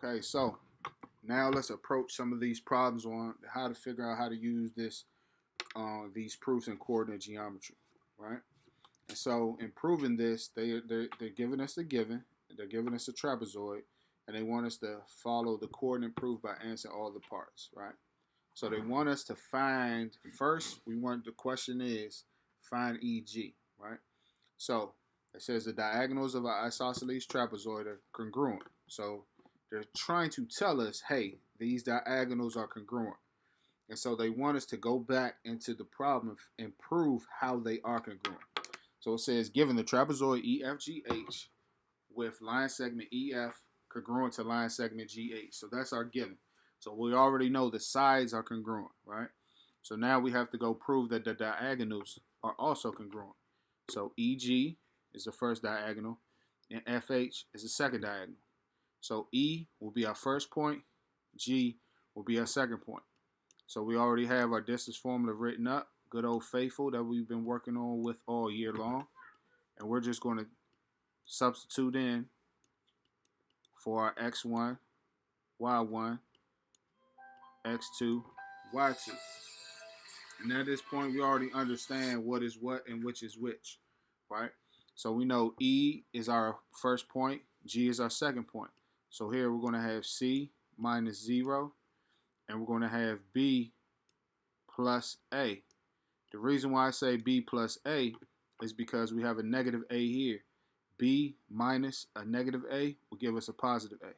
Okay, so now let's approach some of these problems on how to figure out how to use these proofs in coordinate geometry, right? And so in proving this, they're giving us the given, they're giving us a trapezoid, and they want us to follow the coordinate proof by answering all the parts, right? So they want us to find first. The question is find EG, right? So it says the diagonals of an isosceles trapezoid are congruent. So they're trying to tell us, hey, these diagonals are congruent. And so they want us to go back into the problem and prove how they are congruent. So it says, given the trapezoid EFGH with line segment EF congruent to line segment GH. So that's our given. So we already know the sides are congruent, right? So now we have to go prove that the diagonals are also congruent. So EG is the first diagonal, and FH is the second diagonal. So E will be our first point, G will be our second point. So we already have our distance formula written up, good old faithful that we've been working on with all year long. And we're just going to substitute in for our x1, y1, x2, y2. And at this point, we already understand what is what and which is which, right? So we know E is our first point, G is our second point. So here we're going to have C minus 0, and we're going to have B plus A. The reason why I say B plus A is because we have a negative A here. B minus a negative A will give us a positive A.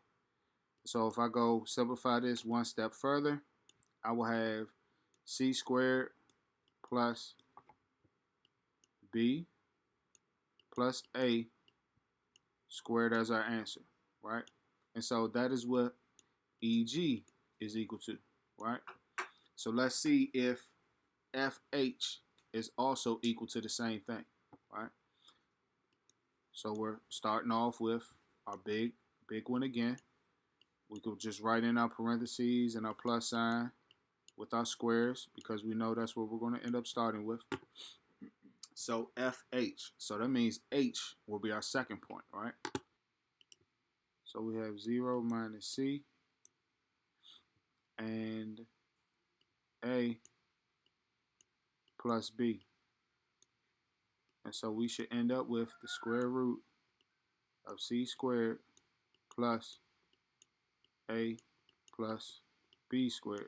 So if I go simplify this one step further, I will have C squared plus B plus A squared as our answer, right? And so that is what EG is equal to, right? So let's see if FH is also equal to the same thing, right? So we're starting off with our big one again. We could just write in our parentheses and our plus sign with our squares because we know that's what we're going to end up starting with. So FH. So that means H will be our second point, right? So we have 0 minus C and A plus B. And so we should end up with the square root of C squared plus A plus B squared.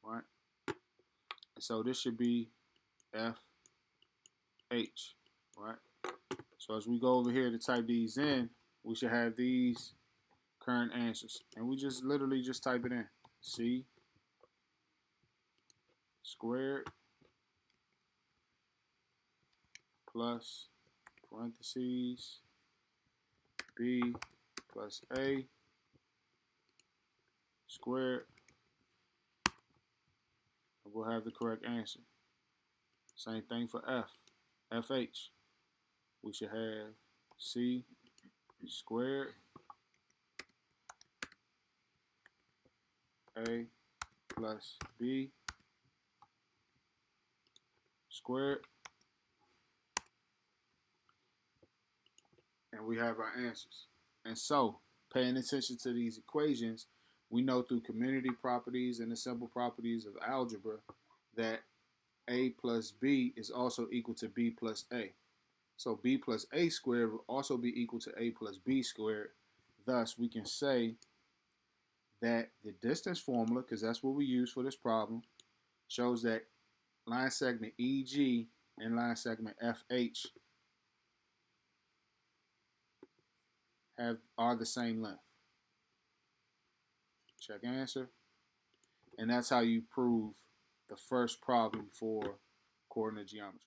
Right? And so this should be FH. Right? So as we go over here to type these in, we should have these current answers. And we just literally just type it in. C squared plus parentheses B plus A squared. And we'll have the correct answer. Same thing for F. FH. We should have C squared A plus B squared. And we have our answers. And so, paying attention to these equations, we know through community properties and the simple properties of algebra that A plus B is also equal to B plus A. So B plus A squared will also be equal to A plus B squared. Thus, we can say that the distance formula, because that's what we use for this problem, shows that line segment EG and line segment FH are the same length. Check answer. And that's how you prove the first problem for coordinate geometry.